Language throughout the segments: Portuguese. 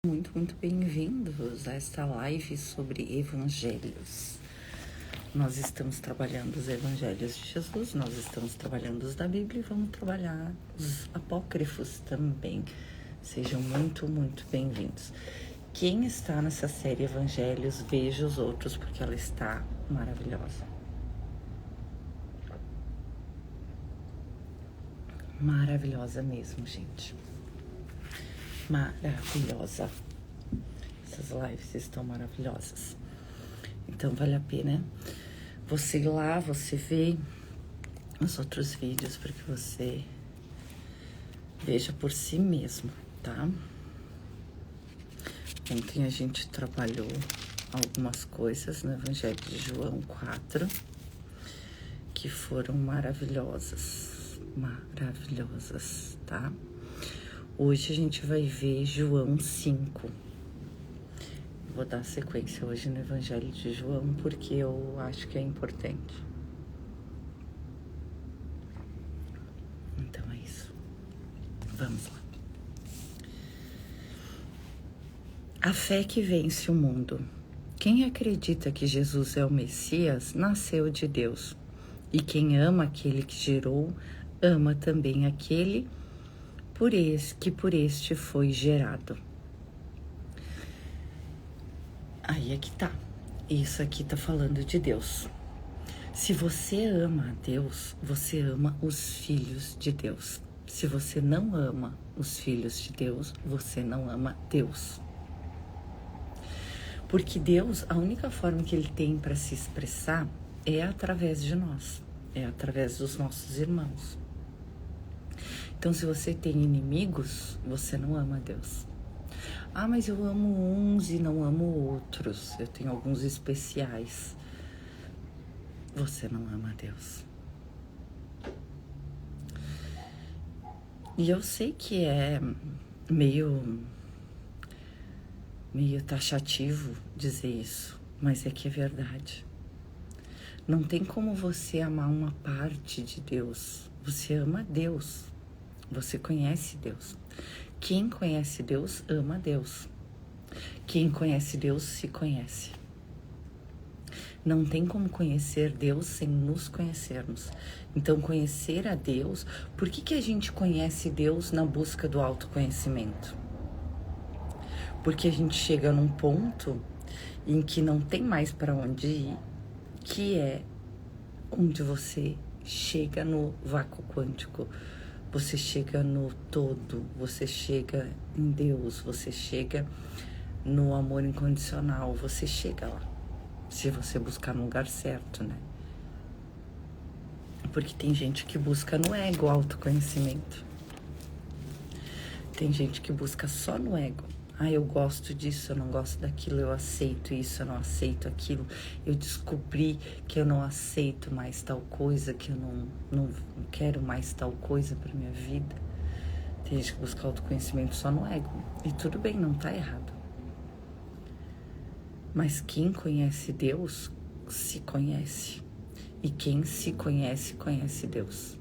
Muito bem-vindos a esta live sobre evangelhos. Nós estamos trabalhando os evangelhos de Jesus, nós estamos trabalhando os da Bíblia e vamos trabalhar os apócrifos também. Sejam muito bem-vindos. Quem está nessa série Evangelhos, veja os outros porque ela está maravilhosa. Maravilhosa mesmo, gente. Maravilhosa. Essas lives estão maravilhosas. Então vale a pena você ir lá, você ver os outros vídeos para que você veja por si mesmo, tá? Ontem a gente trabalhou algumas coisas no Evangelho de João 4 que foram maravilhosas, tá? Hoje a gente vai ver João 5. Vou dar sequência hoje no Evangelho de João porque eu acho que é importante. Então é isso. Vamos lá. A fé que vence o mundo. Quem acredita que Jesus é o Messias, nasceu de Deus. E quem ama aquele que gerou, ama também aquele que por este foi gerado. Aí é que tá. Isso aqui tá falando de Deus. Se você ama a Deus, você ama os filhos de Deus. Se você não ama os filhos de Deus, você não ama Deus. Porque Deus, a única forma que Ele tem para se expressar é através de nós, é através dos nossos irmãos. Então, se você tem inimigos, você não ama Deus. Ah, mas eu amo uns e não amo outros. Eu tenho alguns especiais. Você não ama Deus. E eu sei que é meio taxativo dizer isso, mas é que é verdade. Não tem como você amar uma parte de Deus. Você ama Deus. Você conhece Deus. Quem conhece Deus, ama Deus. Quem conhece Deus, se conhece. Não tem como conhecer Deus sem nos conhecermos. Então, conhecer a Deus... Por que a gente conhece Deus na busca do autoconhecimento? Porque a gente chega num ponto em que não tem mais para onde ir, que é onde você chega no vácuo quântico. Você chega no todo, você chega em Deus, você chega no amor incondicional, você chega lá. Se você buscar no lugar certo, né? Porque tem gente que busca no ego autoconhecimento. Tem gente que busca só no ego. Ah, eu gosto disso, eu não gosto daquilo, eu aceito isso, eu não aceito aquilo. Eu descobri que eu não aceito mais tal coisa, que eu não quero mais tal coisa para minha vida. Tem gente que busca autoconhecimento só no ego. E tudo bem, não tá errado. Mas quem conhece Deus, se conhece. E quem se conhece, conhece Deus.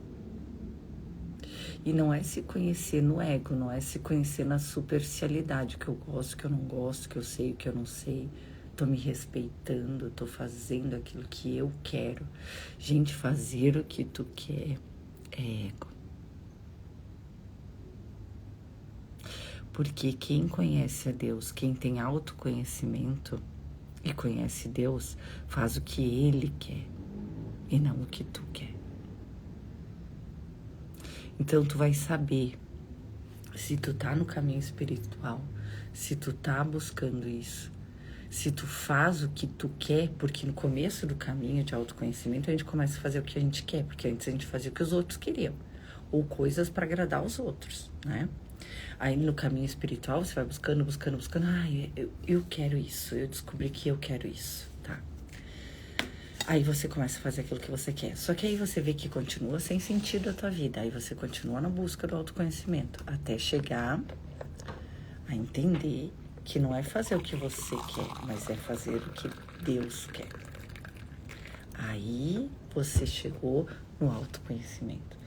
E não é se conhecer no ego, não é se conhecer na superficialidade, que eu gosto, que eu não gosto, que eu sei, que eu não sei. Tô me respeitando, tô fazendo aquilo que eu quero. Gente, fazer o que tu quer é ego. Porque quem conhece a Deus, quem tem autoconhecimento e conhece Deus, faz o que Ele quer e não o que tu quer. Então, tu vai saber se tu tá no caminho espiritual, se tu tá buscando isso, se tu faz o que tu quer, porque no começo do caminho de autoconhecimento a gente começa a fazer o que a gente quer, porque antes a gente fazia o que os outros queriam, ou coisas para agradar os outros, né? Aí no caminho espiritual você vai buscando, eu quero isso, eu descobri que eu quero isso, tá? Aí você começa a fazer aquilo que você quer. Só que aí você vê que continua sem sentido a tua vida. Aí você continua na busca do autoconhecimento. Até chegar a entender que não é fazer o que você quer, mas é fazer o que Deus quer. Aí você chegou no autoconhecimento.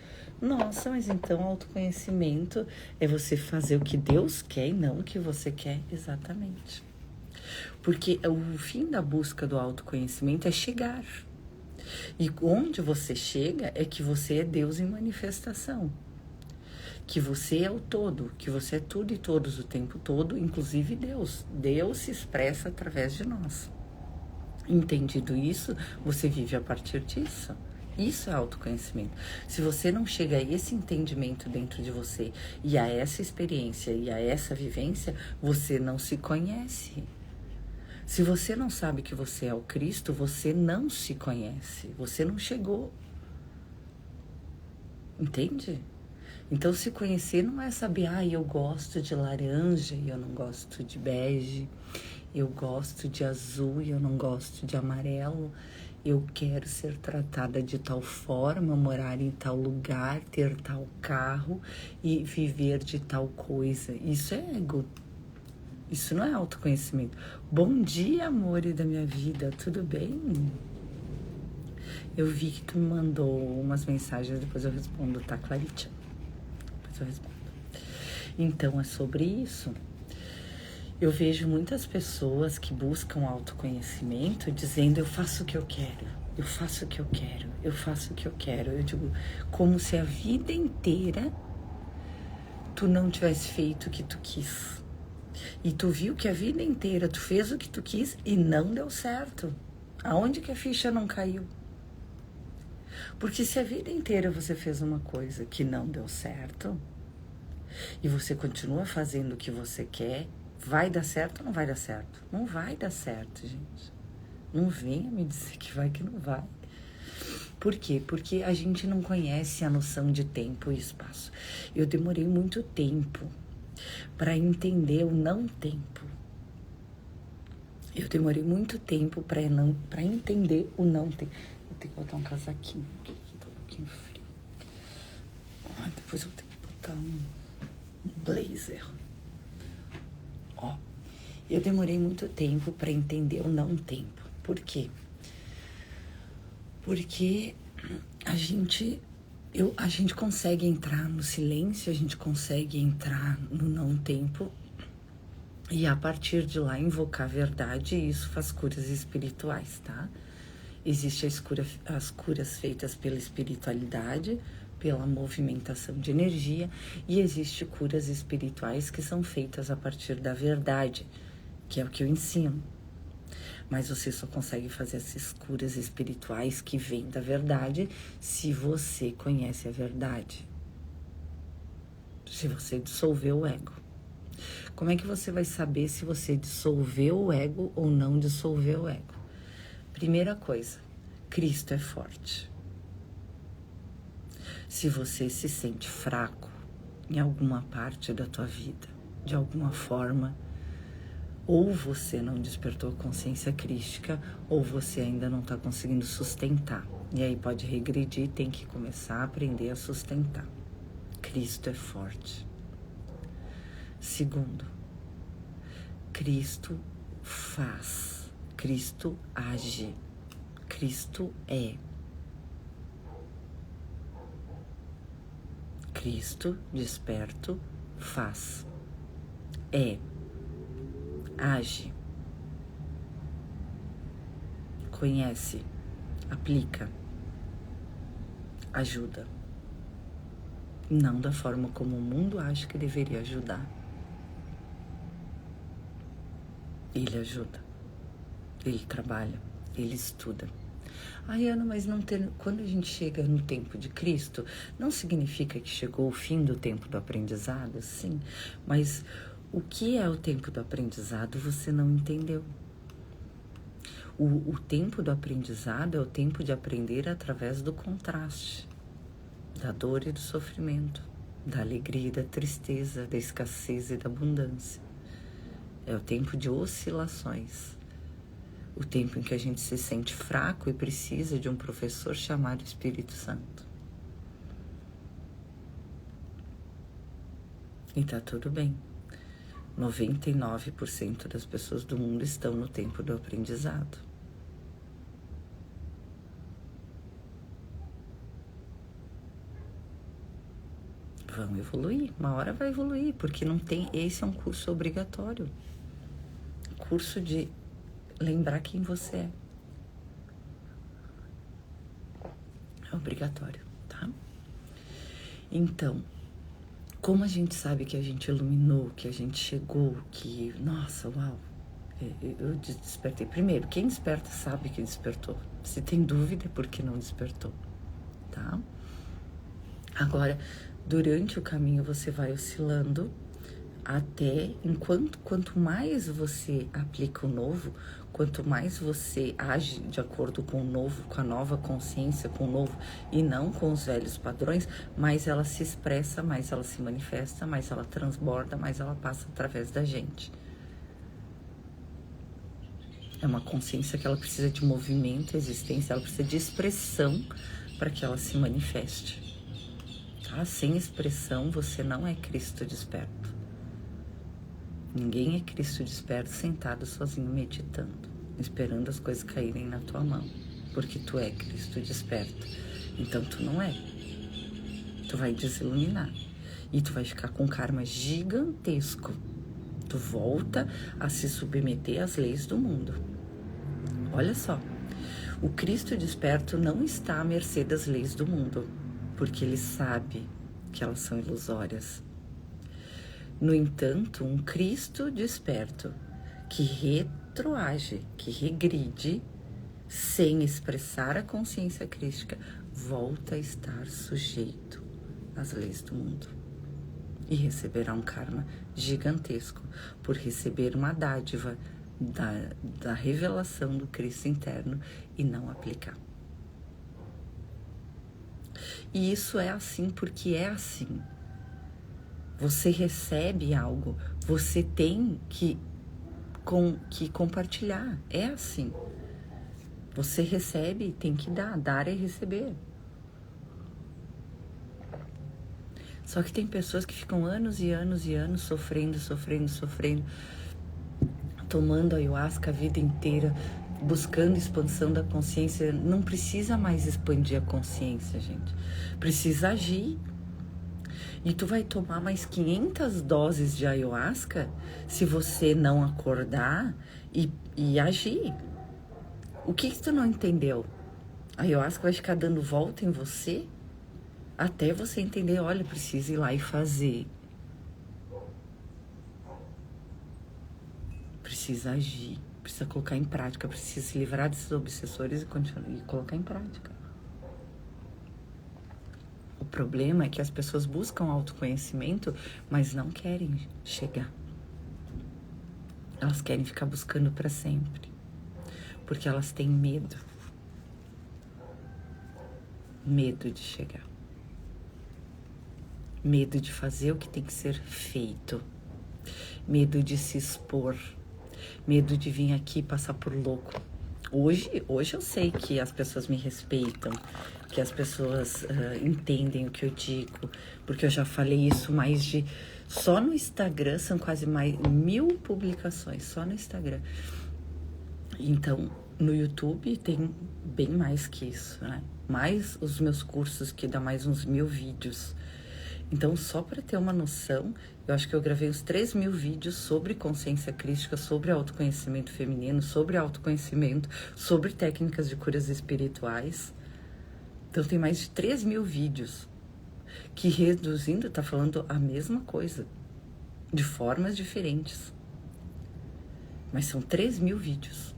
Nossa, mas então autoconhecimento é você fazer o que Deus quer e não o que você quer. Exatamente. Porque o fim da busca do autoconhecimento é chegar. E onde você chega é que você é Deus em manifestação. Que você é o todo, que você é tudo e todos o tempo todo, inclusive Deus. Deus se expressa através de nós. Entendido isso, você vive a partir disso. Isso é autoconhecimento. Se você não chega a esse entendimento dentro de você e a essa experiência e a essa vivência, você não se conhece. Se você não sabe que você é o Cristo, você não se conhece. Você não chegou. Entende? Então, se conhecer não é saber, eu gosto de laranja e eu não gosto de bege. Eu gosto de azul e eu não gosto de amarelo. Eu quero ser tratada de tal forma, morar em tal lugar, ter tal carro e viver de tal coisa. Isso é ego. Isso não é autoconhecimento. Bom dia, amor da minha vida. Tudo bem? Eu vi que tu me mandou umas mensagens, depois eu respondo, tá, Claritia? Depois eu respondo. Então, é sobre isso. Eu vejo muitas pessoas que buscam autoconhecimento dizendo eu faço o que eu quero, eu faço o que eu quero, eu faço o que eu quero. Eu digo, como se a vida inteira tu não tivesse feito o que tu quis. E tu viu que a vida inteira tu fez o que tu quis e não deu certo. Aonde que a ficha não caiu? Porque se a vida inteira você fez uma coisa que não deu certo e você continua fazendo o que você quer, vai dar certo ou não vai dar certo? Não vai dar certo, gente. Não venha me dizer que vai, que não vai. Por quê? Porque a gente não conhece a noção de tempo e espaço. Eu demorei muito tempo para entender o não tempo. Eu demorei muito tempo para entender o não tempo. Vou ter que botar um casaquinho aqui, que tá um pouquinho frio. Depois eu vou ter que botar um blazer. Eu demorei muito tempo para entender o não tempo. Por quê? Porque a gente consegue entrar no silêncio, a gente consegue entrar no não tempo e a partir de lá invocar a verdade, e isso faz curas espirituais, tá? Existem as curas feitas pela espiritualidade, pela movimentação de energia, e existem curas espirituais que são feitas a partir da verdade, que é o que eu ensino. Mas você só consegue fazer essas curas espirituais que vêm da verdade se você conhece a verdade. Se você dissolveu o ego. Como é que você vai saber se você dissolveu o ego ou não dissolveu o ego? Primeira coisa, Cristo é forte. Se você se sente fraco em alguma parte da tua vida, de alguma forma, ou você não despertou a consciência crística, ou você ainda não está conseguindo sustentar. E aí pode regredir, tem que começar a aprender a sustentar. Cristo é forte. Segundo, Cristo faz, Cristo age, Cristo é. Cristo, desperto, faz, é, age, conhece, aplica, ajuda. Não da forma como o mundo acha que deveria ajudar. Ele ajuda, ele trabalha, ele estuda. Ana, mas não tem... quando a gente chega no tempo de Cristo, não significa que chegou o fim do tempo do aprendizado? Sim, mas o que é o tempo do aprendizado você não entendeu. O tempo do aprendizado é o tempo de aprender através do contraste, da dor e do sofrimento, da alegria e da tristeza, da escassez e da abundância. É o tempo de oscilações. O tempo em que a gente se sente fraco e precisa de um professor chamado Espírito Santo. E tá tudo bem. 99% das pessoas do mundo estão no tempo do aprendizado. Vão evoluir, uma hora vai evoluir, porque não tem, esse é um curso obrigatório. Curso de lembrar quem você é. É obrigatório, tá? Então, como a gente sabe que a gente iluminou, que a gente chegou, que, nossa, uau, eu despertei. Primeiro, quem desperta sabe que despertou. Se tem dúvida, é porque não despertou, tá? Agora, durante o caminho você vai oscilando até quanto mais você aplica o novo, quanto mais você age de acordo com o novo, com a nova consciência, com o novo e não com os velhos padrões, mais ela se expressa, mais ela se manifesta, mais ela transborda, mais ela passa através da gente. É uma consciência que ela precisa de movimento, existência, ela precisa de expressão para que ela se manifeste. Tá? Sem expressão, você não é Cristo desperto. Ninguém é Cristo desperto sentado sozinho meditando, esperando as coisas caírem na tua mão, porque tu é Cristo desperto. Então tu não é. Tu vai desiluminar e tu vai ficar com um karma gigantesco. Tu volta a se submeter às leis do mundo. Olha só, o Cristo desperto não está à mercê das leis do mundo, porque ele sabe que elas são ilusórias. No entanto, um Cristo desperto que retroage, que regride, sem expressar a consciência crística, volta a estar sujeito às leis do mundo e receberá um karma gigantesco por receber uma dádiva da revelação do Cristo interno e não aplicar. E isso é assim porque é assim. Você recebe algo, você tem que compartilhar. É assim. Você recebe e tem que dar é receber. Só que tem pessoas que ficam anos e anos e anos sofrendo, tomando ayahuasca a vida inteira, buscando expansão da consciência. Não precisa mais expandir a consciência, gente. Precisa agir. E tu vai tomar mais 500 doses de ayahuasca se você não acordar e agir. O que tu não entendeu? A ayahuasca vai ficar dando volta em você até você entender, olha, precisa ir lá e fazer. Precisa agir, precisa colocar em prática, precisa se livrar desses obsessores e colocar em prática. O problema é que as pessoas buscam autoconhecimento, mas não querem chegar. Elas querem ficar buscando para sempre, porque elas têm medo. Medo de chegar. Medo de fazer o que tem que ser feito. Medo de se expor. Medo de vir aqui e passar por louco. Hoje eu sei que as pessoas me respeitam, que as pessoas entendem o que eu digo, porque eu já falei isso mais de... Só no Instagram são quase mais 1000 publicações, só no Instagram. Então, no YouTube tem bem mais que isso, né? Mais os meus cursos, que dá mais uns 1000 vídeos. Então, só para ter uma noção, eu acho que eu gravei uns 3000 vídeos sobre consciência crística, sobre autoconhecimento feminino, sobre autoconhecimento, sobre técnicas de curas espirituais. Então, tem mais de 3000 vídeos que, reduzindo, tá falando a mesma coisa, de formas diferentes. Mas são 3000 vídeos.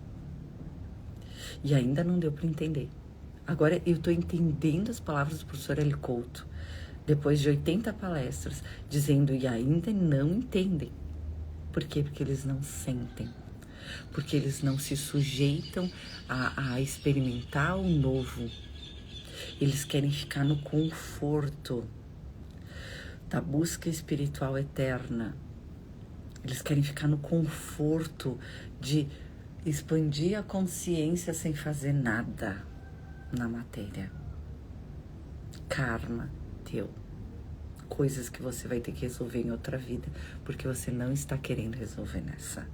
E ainda não deu para entender. Agora eu tô entendendo as palavras do professor Hélio Couto, depois de 80 palestras, dizendo e ainda não entendem. Por quê? Porque eles não sentem. Porque eles não se sujeitam a experimentar o novo. Eles querem ficar no conforto da busca espiritual eterna. Eles querem ficar no conforto de expandir a consciência sem fazer nada na matéria. Karma teu. Coisas que você vai ter que resolver em outra vida, porque você não está querendo resolver nessa.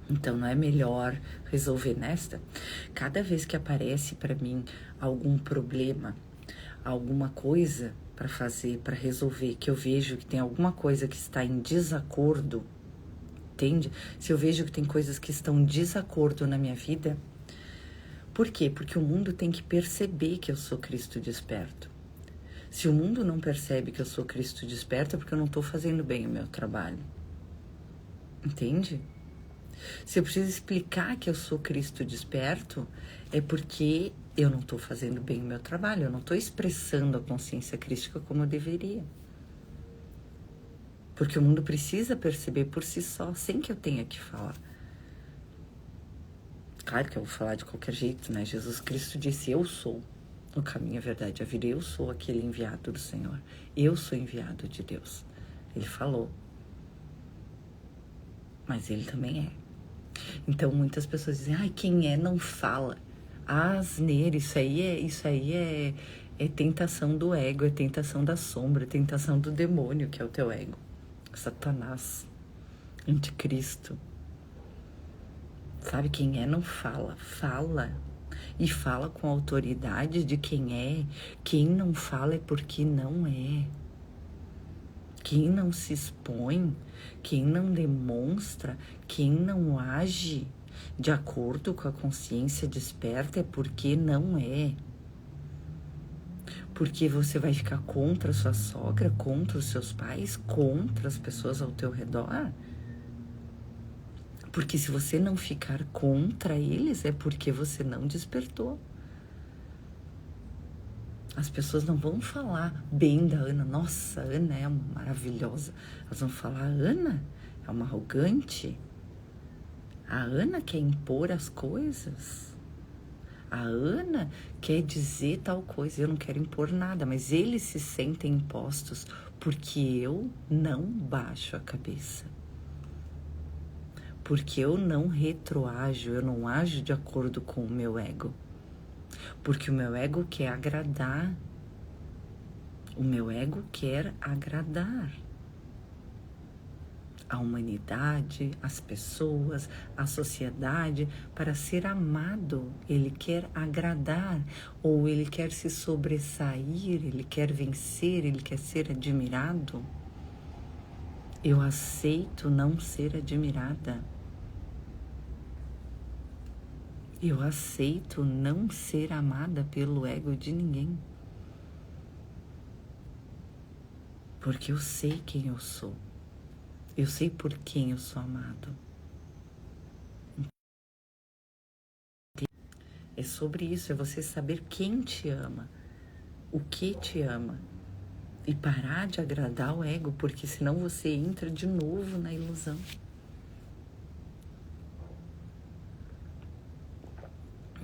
Então, não é melhor resolver nesta? Cada vez que aparece para mim algum problema, alguma coisa para fazer, para resolver, que eu vejo que tem alguma coisa que está em desacordo, entende? Se eu vejo que tem coisas que estão em desacordo na minha vida, por quê? Porque o mundo tem que perceber que eu sou Cristo desperto. Se o mundo não percebe que eu sou Cristo desperto, é porque eu não estou fazendo bem o meu trabalho. Entende? Se eu preciso explicar que eu sou Cristo desperto, é porque eu não estou fazendo bem o meu trabalho, eu não estou expressando a consciência crística como eu deveria. Porque o mundo precisa perceber por si só, sem que eu tenha que falar. Claro que eu vou falar de qualquer jeito, né? Jesus Cristo disse, eu sou o caminho, a verdade, a vida. Eu sou aquele enviado do Senhor. Eu sou enviado de Deus. Ele falou. Mas ele também é. Então muitas pessoas dizem, ai, quem é não fala. Asneira, isso aí é tentação do ego, é tentação da sombra, é tentação do demônio, que é o teu ego. Satanás, anticristo. Sabe, quem é não fala, fala. E fala com a autoridade de quem é. Quem não fala é porque não é. Quem não se expõe, quem não demonstra, quem não age de acordo com a consciência desperta é porque não é. Porque você vai ficar contra a sua sogra, contra os seus pais, contra as pessoas ao teu redor? Porque se você não ficar contra eles, é porque você não despertou. As pessoas não vão falar bem da Ana. Nossa, a Ana é maravilhosa. Elas vão falar, a Ana é uma arrogante. A Ana quer impor as coisas. A Ana quer dizer tal coisa. Eu não quero impor nada, mas eles se sentem impostos porque eu não baixo a cabeça. Porque eu não retroajo, eu não ajo de acordo com o meu ego. Porque o meu ego quer agradar. O meu ego quer agradar a humanidade, as pessoas, a sociedade, para ser amado. Ele quer agradar, ou ele quer se sobressair, ele quer vencer, ele quer ser admirado. Eu aceito não ser admirada. Eu aceito não ser amada pelo ego de ninguém. Porque eu sei quem eu sou. Eu sei por quem eu sou amado. É sobre isso, é você saber quem te ama, o que te ama. E parar de agradar o ego, porque senão você entra de novo na ilusão.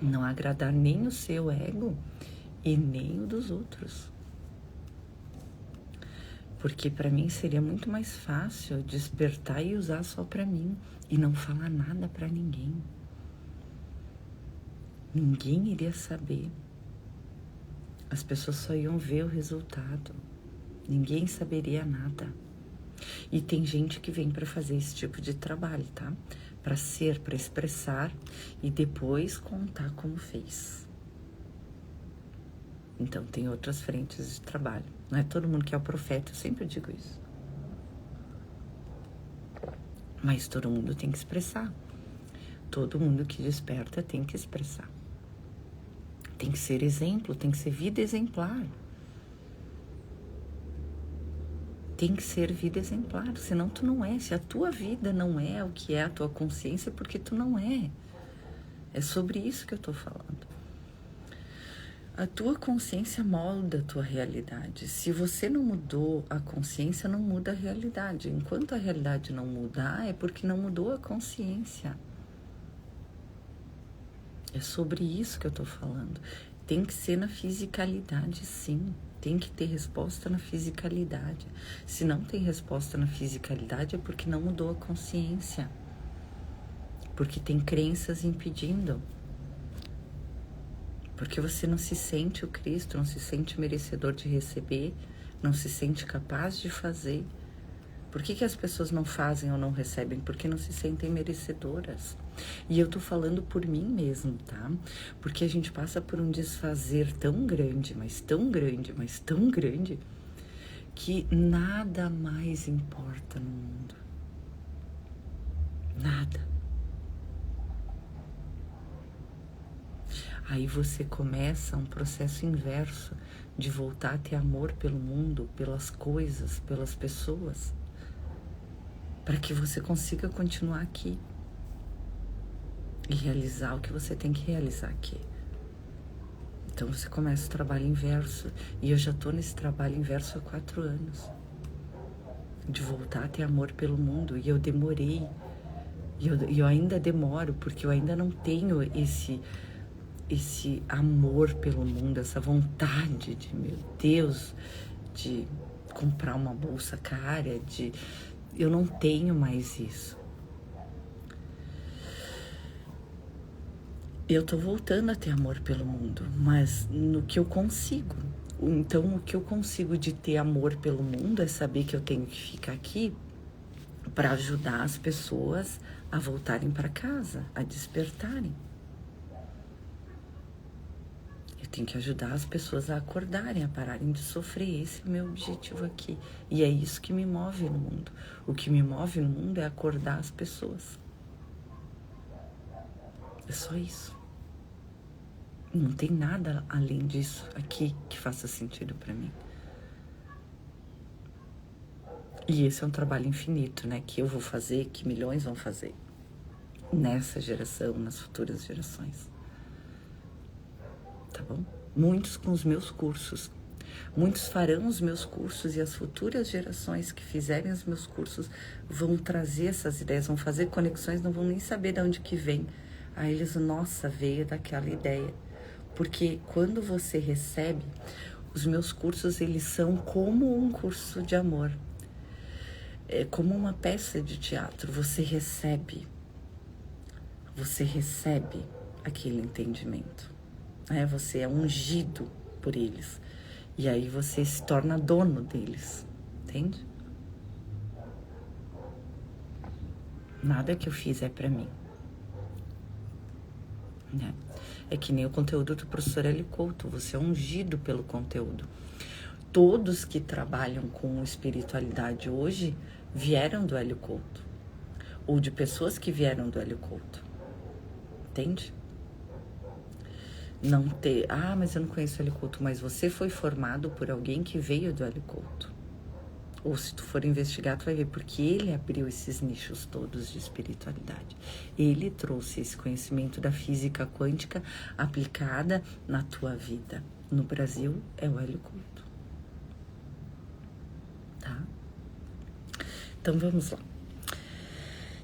Não agradar nem o seu ego e nem o dos outros. Porque para mim seria muito mais fácil despertar e usar só para mim e não falar nada para ninguém. Ninguém iria saber. As pessoas só iam ver o resultado. Ninguém saberia nada. E tem gente que vem para fazer esse tipo de trabalho, tá? Para ser, para expressar e depois contar como fez. Então tem outras frentes de trabalho. Não é todo mundo que é o profeta, eu sempre digo isso. Mas todo mundo tem que expressar. Todo mundo que desperta tem que expressar. Tem que ser exemplo, tem que ser vida exemplar. Tem que ser vida exemplar, senão tu não é. Se a tua vida não é o que é a tua consciência, é porque tu não é. É sobre isso que eu tô falando. A tua consciência molda a tua realidade. Se você não mudou a consciência, não muda a realidade. Enquanto a realidade não mudar, é porque não mudou a consciência. É sobre isso que eu tô falando. Tem que ser na fisicalidade, sim. Tem que ter resposta na fisicalidade. Se não tem resposta na fisicalidade, é porque não mudou a consciência. Porque tem crenças impedindo. Porque você não se sente o Cristo, não se sente merecedor de receber, não se sente capaz de fazer. Por que as pessoas não fazem ou não recebem? Porque não se sentem merecedoras. E eu tô falando por mim mesmo, tá? Porque a gente passa por um desfazer tão grande, mas tão grande, mas tão grande, que nada mais importa no mundo. Nada. Aí você começa um processo inverso de voltar a ter amor pelo mundo, pelas coisas, pelas pessoas, para que você consiga continuar aqui e realizar o que você tem que realizar aqui. Então você começa o trabalho inverso, e eu já tô nesse trabalho inverso há 4 anos, de voltar a ter amor pelo mundo, e eu demorei, e eu ainda demoro, porque eu ainda não tenho esse amor pelo mundo, essa vontade de, meu Deus, de comprar uma bolsa cara, eu não tenho mais isso. Eu tô voltando a ter amor pelo mundo, mas no que eu consigo. Então, o que eu consigo de ter amor pelo mundo é saber que eu tenho que ficar aqui para ajudar as pessoas a voltarem para casa, a despertarem. Eu tenho que ajudar as pessoas a acordarem, a pararem de sofrer. Esse é o meu objetivo aqui. E é isso que me move no mundo. O que me move no mundo é acordar as pessoas. É só isso. Não tem nada além disso aqui que faça sentido para mim. E esse é um trabalho infinito, né? Que eu vou fazer, que milhões vão fazer. Nessa geração, nas futuras gerações. Tá bom? Muitos com os meus cursos. Muitos farão os meus cursos, e as futuras gerações que fizerem os meus cursos vão trazer essas ideias, vão fazer conexões, não vão nem saber de onde que vem. Aí eles, nossa, veio daquela ideia. Porque quando você recebe, os meus cursos, eles são como um curso de amor. É como uma peça de teatro. Você recebe aquele entendimento. Você é ungido por eles. E aí você se torna dono deles. Entende? Nada que eu fiz é pra mim. Né? É que nem o conteúdo do professor Hélio Couto. Você é ungido pelo conteúdo. Todos que trabalham com espiritualidade hoje vieram do Hélio Couto. Ou de pessoas que vieram do Hélio Couto. Entende? Não ter... mas eu não conheço o Hélio Couto. Mas você foi formado por alguém que veio do Hélio Couto. Ou se tu for investigar, tu vai ver. Porque ele abriu esses nichos todos de espiritualidade. Ele trouxe esse conhecimento da física quântica aplicada na tua vida. No Brasil, é o Hélio Couto. Tá? Então, vamos lá.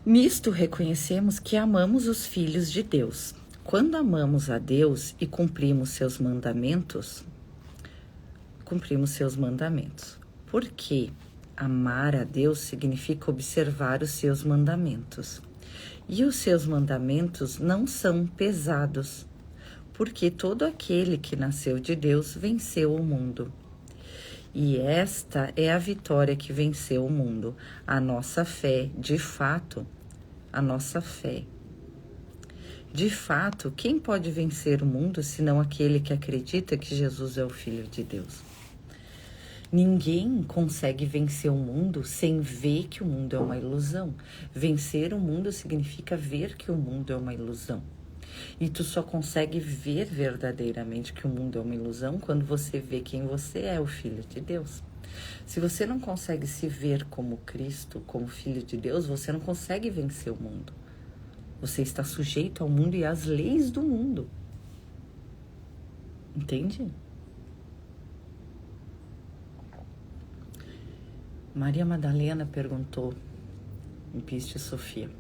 Nisto reconhecemos que amamos os filhos de Deus. Quando amamos a Deus e cumprimos seus mandamentos, porque amar a Deus significa observar os seus mandamentos. E os seus mandamentos não são pesados, porque todo aquele que nasceu de Deus venceu o mundo. E esta é a vitória que venceu o mundo, a nossa fé, de fato, a nossa fé. De fato, quem pode vencer o mundo senão aquele que acredita que Jesus é o Filho de Deus? Ninguém consegue vencer o mundo sem ver que o mundo é uma ilusão. Vencer o mundo significa ver que o mundo é uma ilusão. E tu só consegue ver verdadeiramente que o mundo é uma ilusão quando você vê quem você é, o Filho de Deus. Se você não consegue se ver como Cristo, como Filho de Deus, você não consegue vencer o mundo. Você está sujeito ao mundo e às leis do mundo. Entende? Maria Madalena perguntou em Piste Sofia: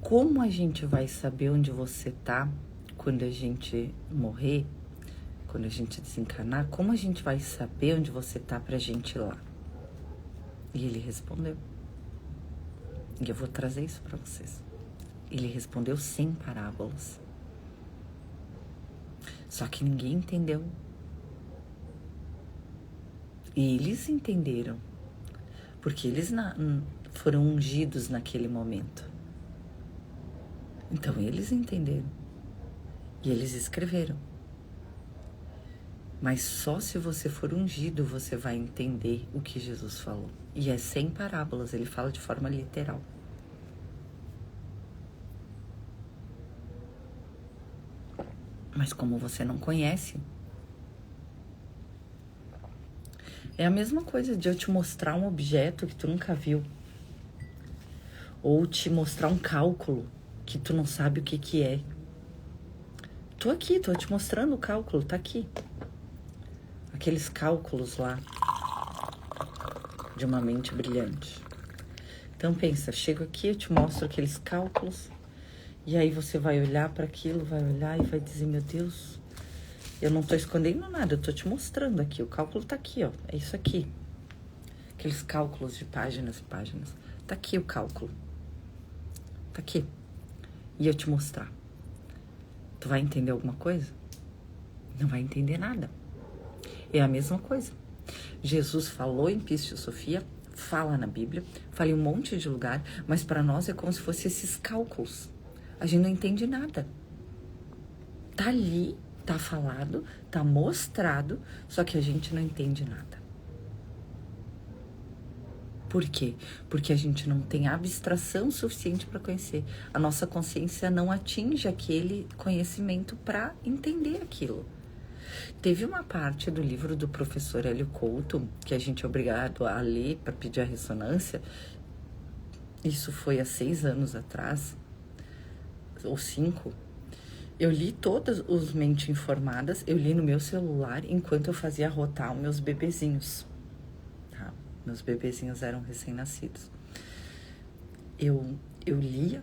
como a gente vai saber onde você está quando a gente morrer, quando a gente desencarnar? Como a gente vai saber onde você está pra gente ir lá? E ele respondeu. E eu vou trazer isso para vocês. Ele respondeu sem parábolas. Só que ninguém entendeu. E eles entenderam. porque eles foram ungidos naquele momento. Então eles entenderam e eles escreveram. Mas só se você for ungido você vai entender o que Jesus falou. E é sem parábolas, ele fala de forma literal. Mas como você não conhece, é a mesma coisa de eu te mostrar um objeto que tu nunca viu. Ou te mostrar um cálculo que tu não sabe o que é. Tô aqui, tô te mostrando o cálculo, tá aqui. Aqueles cálculos lá de uma mente brilhante. Então pensa, chego aqui, eu te mostro aqueles cálculos e aí você vai olhar para aquilo, vai olhar e vai dizer, meu Deus, eu não tô escondendo nada, eu tô te mostrando aqui, o cálculo tá aqui, ó, é isso aqui. Aqueles cálculos de páginas e páginas. Tá aqui o cálculo. Tá aqui. E eu te mostrar. Tu vai entender alguma coisa? Não vai entender nada. É a mesma coisa. Jesus falou em Pístio Sofia, fala na Bíblia, fala em um monte de lugar, mas para nós é como se fosse esses cálculos. A gente não entende nada. Tá ali, tá falado, tá mostrado, só que a gente não entende nada. Por quê? Porque a gente não tem abstração suficiente para conhecer. A nossa consciência não atinge aquele conhecimento para entender aquilo. Teve uma parte do livro do professor Hélio Couto, que a gente é obrigado a ler para pedir a ressonância. Isso foi há 6 anos atrás, ou 5. Eu li todas os Mente Informadas, eu li no meu celular enquanto eu fazia rotar os meus bebezinhos. Tá? Meus bebezinhos eram recém-nascidos. Eu lia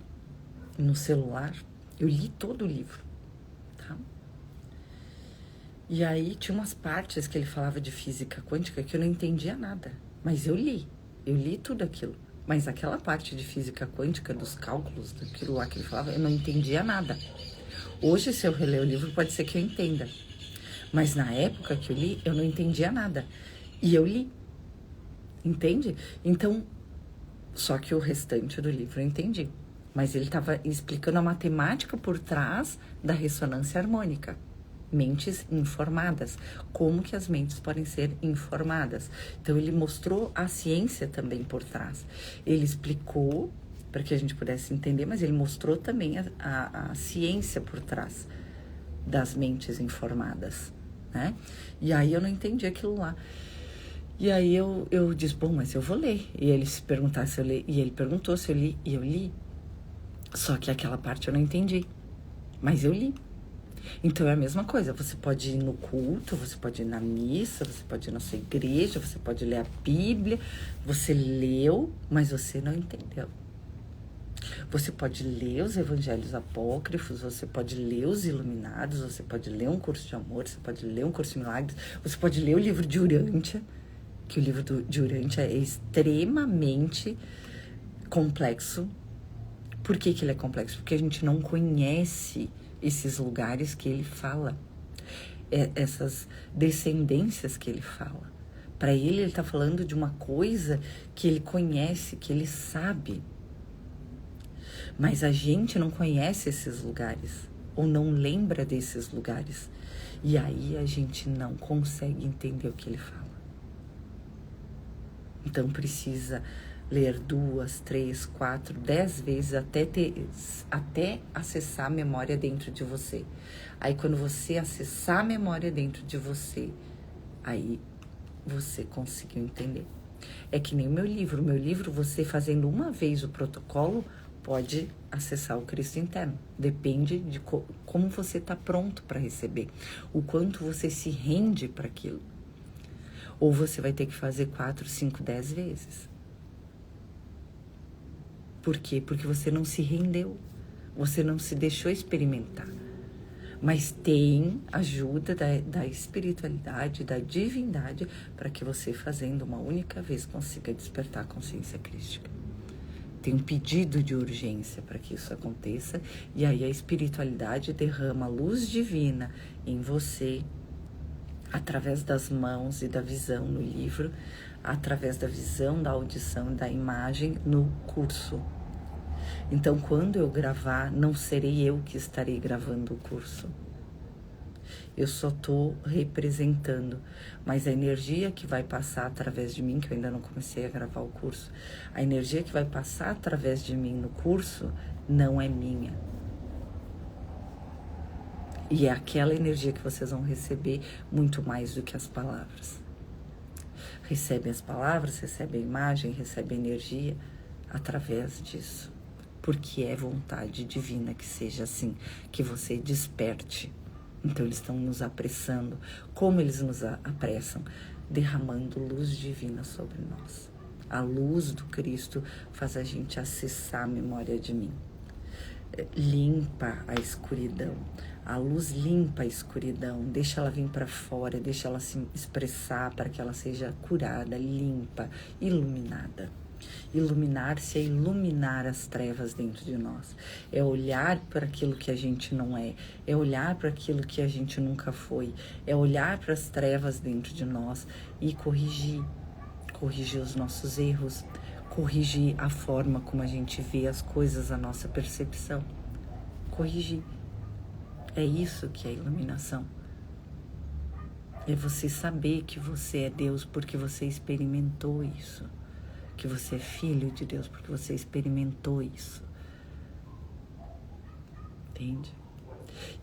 no celular, eu li todo o livro. Tá? E aí tinha umas partes que ele falava de física quântica que eu não entendia nada. Mas eu li tudo aquilo. Mas aquela parte de física quântica, dos cálculos, daquilo lá que ele falava, eu não entendia nada. Hoje, se eu reler o livro, pode ser que eu entenda. Mas na época que eu li, eu não entendia nada. E eu li. Entende? Então, só que o restante do livro eu entendi. Mas ele estava explicando a matemática por trás da ressonância harmônica. Mentes informadas, como que as mentes podem ser informadas. Então ele mostrou a ciência também por trás. Ele explicou para que a gente pudesse entender, mas ele mostrou também a ciência por trás das mentes informadas, né? E aí eu não entendi aquilo lá. E aí eu disse, bom, mas eu vou ler. E ele se perguntar se eu li, e ele perguntou se eu li, e eu li. Só que aquela parte eu não entendi, mas eu li. Então é a mesma coisa, você pode ir no culto, você pode ir na missa, você pode ir na sua igreja, você pode ler a Bíblia, você leu, mas você não entendeu. Você pode ler os evangelhos apócrifos, você pode ler os iluminados, você pode ler um curso de amor, você pode ler um curso de milagres, você pode ler o livro de Urântia, que o livro de Urântia é extremamente complexo. Por que ele é complexo? Porque a gente não conhece esses lugares que ele fala, essas descendências que ele fala. Para ele está falando de uma coisa que ele conhece, que ele sabe. Mas a gente não conhece esses lugares, ou não lembra desses lugares. E aí a gente não consegue entender o que ele fala. Então precisa ler 2, 3, 4, 10 vezes até acessar a memória dentro de você. Aí quando você acessar a memória dentro de você, aí você conseguiu entender. É que nem o meu livro, você fazendo uma vez o protocolo, pode acessar o Cristo interno. Depende de como você está pronto para receber, o quanto você se rende para aquilo. Ou você vai ter que fazer 4, 5, 10 vezes. Por quê? Porque você não se rendeu, você não se deixou experimentar. Mas tem ajuda da espiritualidade, da divindade, para que você, fazendo uma única vez, consiga despertar a consciência crística. Tem um pedido de urgência para que isso aconteça, e aí a espiritualidade derrama a luz divina em você, através das mãos e da visão no livro, através da visão, da audição e da imagem no curso. Então, quando eu gravar, não serei eu que estarei gravando o curso. Eu só estou representando, mas a energia que vai passar através de mim, que eu ainda não comecei a gravar o curso, a energia que vai passar através de mim no curso não é minha. E é aquela energia que vocês vão receber muito mais do que as palavras. Recebem as palavras, recebem a imagem, recebem a energia através disso. Porque é vontade divina que seja assim, que você desperte. Então eles estão nos apressando. Como eles nos apressam? Derramando luz divina sobre nós. A luz do Cristo faz a gente acessar a memória de mim. Limpa a escuridão. A luz limpa a escuridão, deixa ela vir para fora, deixa ela se expressar para que ela seja curada, limpa, iluminada. Iluminar-se é iluminar as trevas dentro de nós. É olhar para aquilo que a gente não é. É olhar para aquilo que a gente nunca foi. É olhar para as trevas dentro de nós e corrigir. Corrigir os nossos erros. Corrigir a forma como a gente vê as coisas, a nossa percepção. Corrigir. É isso que é iluminação. É você saber que você é Deus porque você experimentou isso. Que você é filho de Deus porque você experimentou isso. Entende?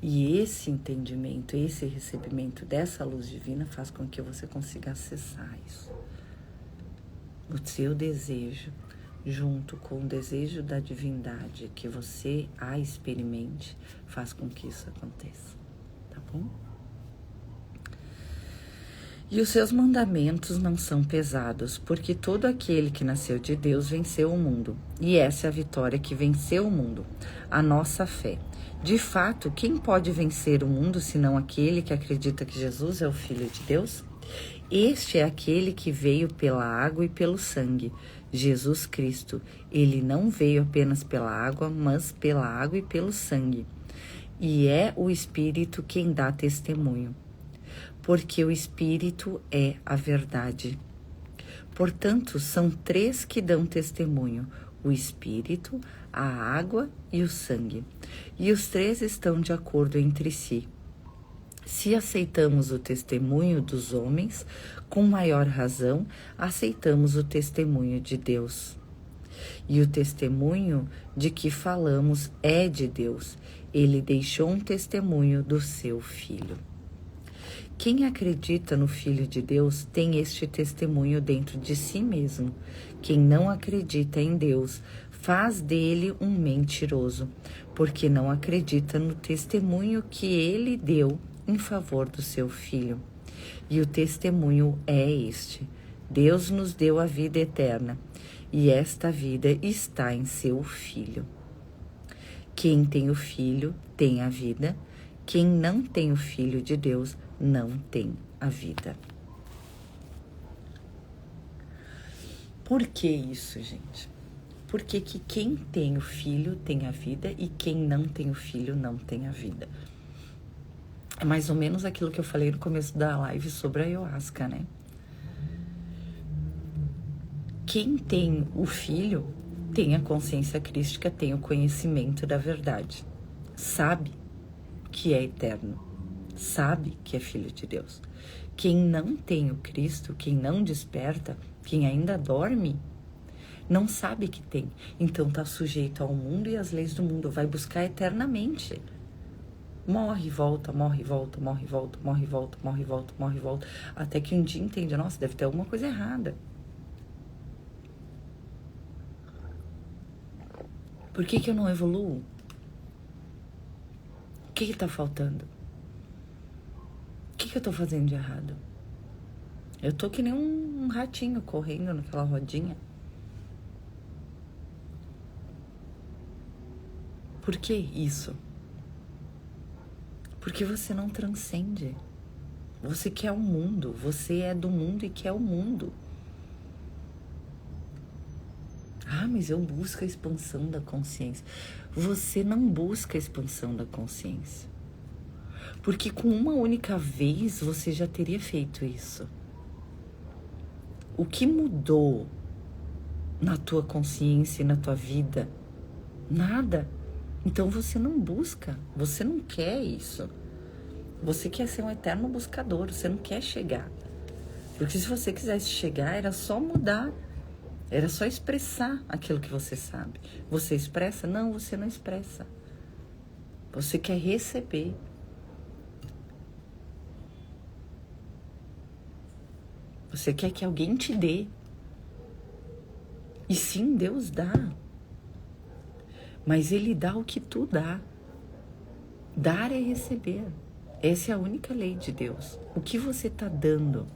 E esse entendimento, esse recebimento dessa luz divina faz com que você consiga acessar isso. O seu desejo, junto com o desejo da divindade, que você a experimente, faz com que isso aconteça. Tá bom? E os seus mandamentos não são pesados, porque todo aquele que nasceu de Deus venceu o mundo. E essa é a vitória que venceu o mundo, a nossa fé. De fato, quem pode vencer o mundo senão aquele que acredita que Jesus é o Filho de Deus? Este é aquele que veio pela água e pelo sangue, Jesus Cristo. Ele não veio apenas pela água, mas pela água e pelo sangue. E é o Espírito quem dá testemunho. Porque o Espírito é a verdade. Portanto, são três que dão testemunho: o Espírito, a água e o sangue. E os três estão de acordo entre si. Se aceitamos o testemunho dos homens, com maior razão, aceitamos o testemunho de Deus. E o testemunho de que falamos é de Deus. Ele deixou um testemunho do seu Filho. Quem acredita no Filho de Deus tem este testemunho dentro de si mesmo. Quem não acredita em Deus faz dele um mentiroso, porque não acredita no testemunho que ele deu em favor do seu Filho. E o testemunho é este: Deus nos deu a vida eterna, e esta vida está em seu Filho. Quem tem o Filho tem a vida. Quem não tem o Filho de Deus não tem a vida. Por que isso, gente? Porque que quem tem o Filho tem a vida e quem não tem o Filho não tem a vida. É mais ou menos aquilo que eu falei no começo da live sobre a ayahuasca, né? Quem tem o Filho tem a consciência crística, tem o conhecimento da verdade. Sabe que é eterno. Sabe que é filho de Deus. Quem não tem o Cristo, quem não desperta, quem ainda dorme, não sabe que tem. Então está sujeito ao mundo e às leis do mundo. Vai buscar eternamente. Morre, volta, morre, volta, morre, volta, morre, volta, morre, volta, morre, volta. Até que um dia entende, nossa, deve ter alguma coisa errada. Por que eu não evoluo? O que está faltando? O que eu tô fazendo de errado? Eu tô que nem um ratinho correndo naquela rodinha. Por que isso? Porque você não transcende. Você quer o mundo. Você é do mundo e quer o mundo. Ah, mas eu busco a expansão da consciência. Você não busca a expansão da consciência. Porque com uma única vez você já teria feito isso. O que mudou na tua consciência e na tua vida? Nada. Então você não busca, você não quer isso. Você quer ser um eterno buscador, você não quer chegar. Porque se você quisesse chegar, era só mudar. Era só expressar aquilo que você sabe. Você expressa? Não, você não expressa. Você quer receber. Você quer que alguém te dê. E sim, Deus dá. Mas Ele dá o que tu dá. Dar é receber. Essa é a única lei de Deus. O que você está dando?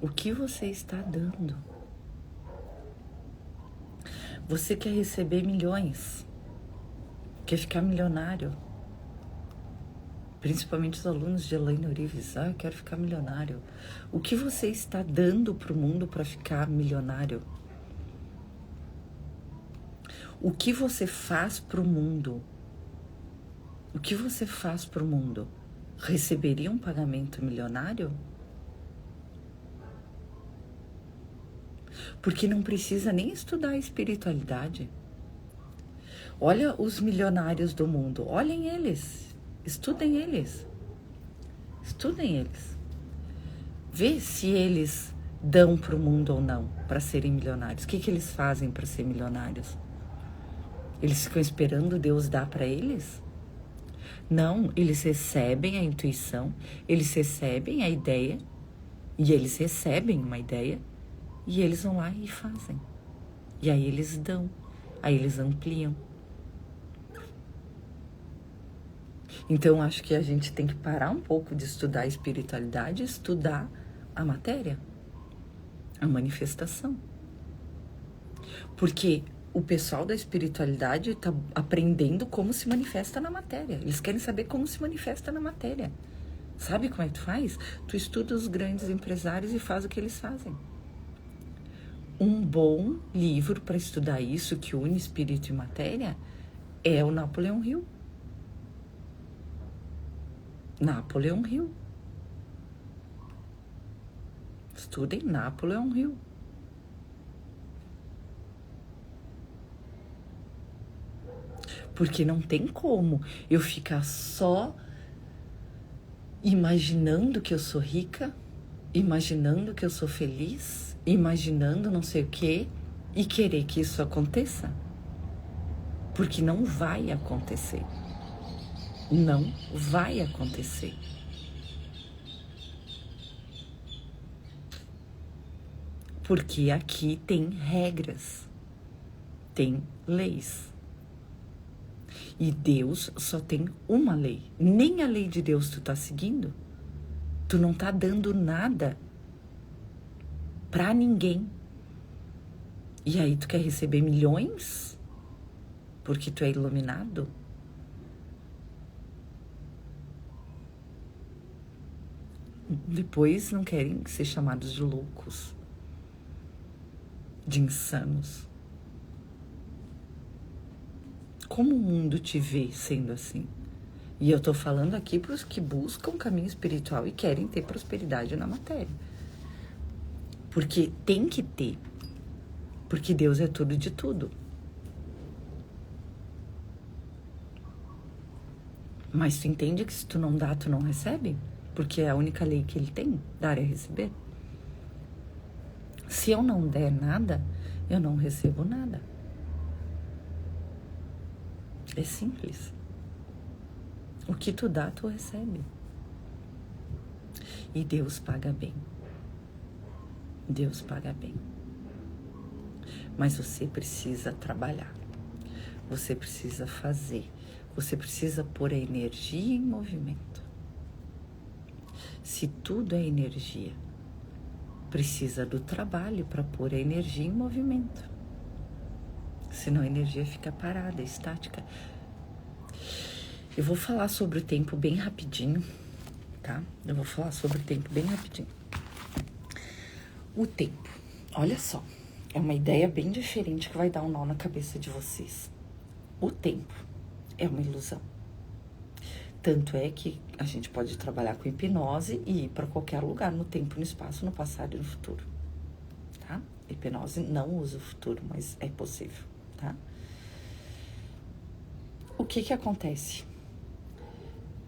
O que você está dando? Você quer receber milhões? Quer ficar milionário? Principalmente os alunos de Elaine Orives. Eu quero ficar milionário. O que você está dando para o mundo para ficar milionário? O que você faz para o mundo? O que você faz para o mundo? Receberia um pagamento milionário? Porque não precisa nem estudar a espiritualidade. Olha os milionários do mundo. Olhem eles. Estudem eles. Estudem eles. Vê se eles dão para o mundo ou não para serem milionários. O que eles fazem para ser milionários? Eles ficam esperando Deus dar para eles? Não, eles recebem a intuição, eles recebem a ideia, e eles recebem uma ideia, e eles vão lá e fazem. E aí eles dão, aí eles ampliam. Então, acho que a gente tem que parar um pouco de estudar a espiritualidade e estudar a matéria, a manifestação. Porque o pessoal da espiritualidade está aprendendo como se manifesta na matéria. Eles querem saber como se manifesta na matéria. Sabe como é que tu faz? Tu estuda os grandes empresários e faz o que eles fazem. Um bom livro para estudar isso, que une espírito e matéria, é o Napoleão Hill. Napoleão Hill. Estudem Napoleão Hill. Porque não tem como eu ficar só imaginando que eu sou rica, imaginando que eu sou feliz, imaginando não sei o quê e querer que isso aconteça. Porque não vai acontecer. Não vai acontecer. Porque aqui tem regras, tem leis. E Deus só tem uma lei. Nem a lei de Deus tu tá seguindo. Tu não tá dando nada pra ninguém. E aí tu quer receber milhões? Porque tu é iluminado? Depois não querem ser chamados de loucos, de insanos. Como o mundo te vê sendo assim? E eu tô falando aqui para os que buscam caminho espiritual e querem ter prosperidade na matéria. Porque tem que ter. Porque Deus é tudo de tudo. Mas tu entende que se tu não dá, tu não recebe? Porque é a única lei que ele tem, dar é receber. Se eu não der nada, eu não recebo nada. É simples. O que tu dá, tu recebe. E Deus paga bem. Deus paga bem. Mas você precisa trabalhar. Você precisa fazer. Você precisa pôr a energia em movimento. Se tudo é energia, precisa do trabalho para pôr a energia em movimento. Senão a energia fica parada, estática. Eu vou falar sobre o tempo bem rapidinho, tá? Eu vou falar sobre o tempo bem rapidinho. O tempo, olha só, é uma ideia bem diferente que vai dar um nó na cabeça de vocês. O tempo é uma ilusão. Tanto é que a gente pode trabalhar com hipnose e ir para qualquer lugar, no tempo, no espaço, no passado e no futuro, tá? Hipnose não usa o futuro, mas é possível, tá? O que acontece?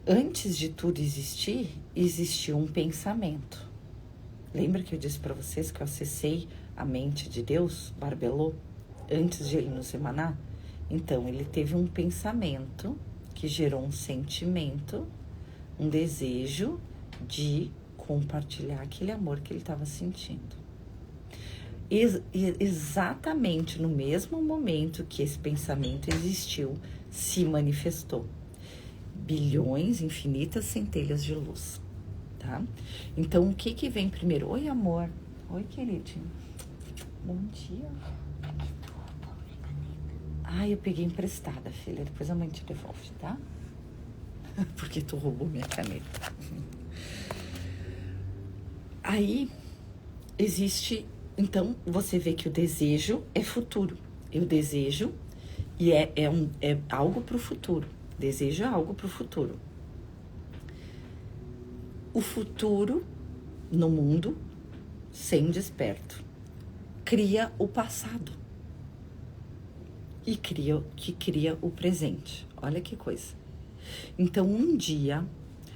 Antes de tudo existir, existiu um pensamento. Lembra que eu disse para vocês que eu acessei a mente de Deus, Barbelô, antes de ele nos emanar? Então, ele teve um pensamento que gerou um sentimento, um desejo de compartilhar aquele amor que ele estava sentindo. Exatamente no mesmo momento que esse pensamento existiu, se manifestou. Bilhões, infinitas centelhas de luz, tá? Então, o que vem primeiro? Oi, amor. Oi, queridinho. Bom dia. Eu peguei emprestada, filha. Depois a mãe te devolve, tá? Porque tu roubou minha caneta. Aí, existe... Então, você vê que o desejo é futuro. Eu desejo e é algo pro futuro. Desejo é algo pro futuro. O futuro, no mundo, sem desperto, cria o passado. E cria o presente. Olha que coisa. Então, um dia,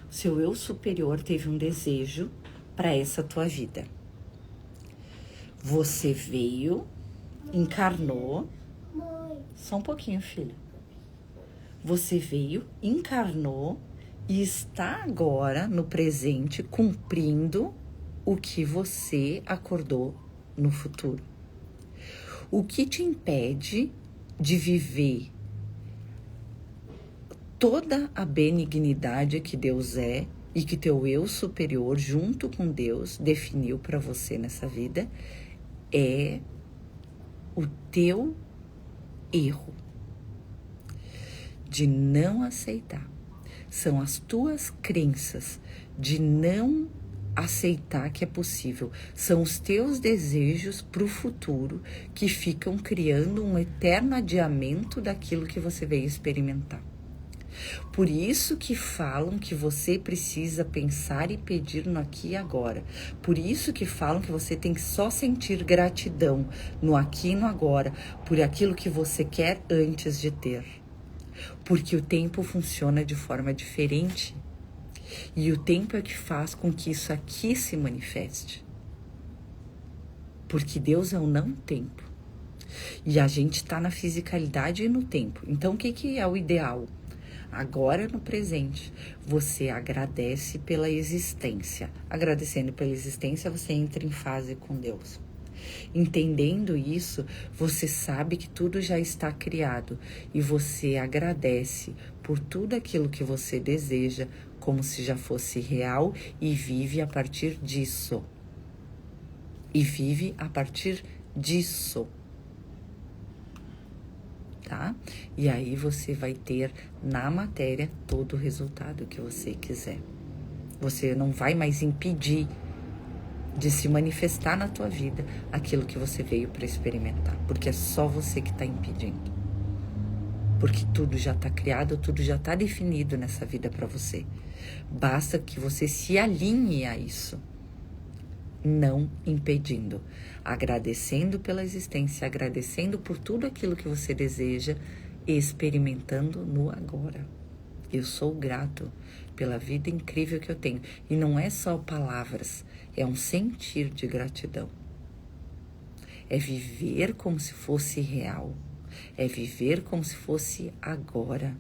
o seu eu superior teve um desejo para essa tua vida. Você veio, encarnou... Só um pouquinho, filha. Você veio, encarnou e está agora, no presente, cumprindo o que você acordou no futuro. O que te impede de viver toda a benignidade que Deus é e que teu eu superior, junto com Deus, definiu para você nessa vida, é o teu erro de não aceitar. São as tuas crenças de não aceitar que é possível. São os teus desejos para o futuro que ficam criando um eterno adiamento daquilo que você veio experimentar. Por isso que falam que você precisa pensar e pedir no aqui e agora. Por isso que falam que você tem que só sentir gratidão no aqui e no agora, por aquilo que você quer antes de ter. Porque o tempo funciona de forma diferente. E o tempo é que faz com que isso aqui se manifeste. Porque Deus é o não tempo. E a gente está na fisicalidade e no tempo. Então, o que é o ideal? Agora, no presente, você agradece pela existência. Agradecendo pela existência, você entra em fase com Deus. Entendendo isso, você sabe que tudo já está criado e você agradece por tudo aquilo que você deseja, como se já fosse real, e vive a partir disso. Tá? E aí você vai ter na matéria todo o resultado que você quiser. Você não vai mais impedir de se manifestar na tua vida aquilo que você veio para experimentar, porque é só você que está impedindo. Porque tudo já está criado, tudo já está definido nessa vida para você. Basta que você se alinhe a isso, não impedindo, agradecendo pela existência, agradecendo por tudo aquilo que você deseja, experimentando no agora. Eu sou grato pela vida incrível que eu tenho. E não é só palavras, é um sentir de gratidão. É viver como se fosse real. É viver como se fosse agora.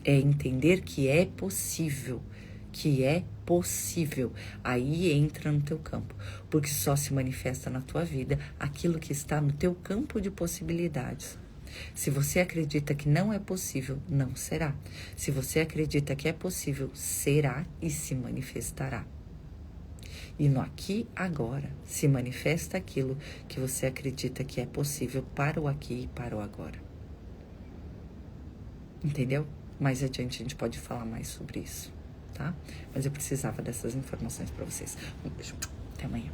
É entender que é possível. Aí entra no teu campo. Porque só se manifesta na tua vida aquilo que está no teu campo de possibilidades. Se você acredita que não é possível, não será. Se você acredita que é possível, será e se manifestará. E no aqui, agora, se manifesta aquilo que você acredita que é possível para o aqui e para o agora. Entendeu? Mais adiante a gente pode falar mais sobre isso, tá? Mas eu precisava dessas informações para vocês. Um beijo. Até amanhã.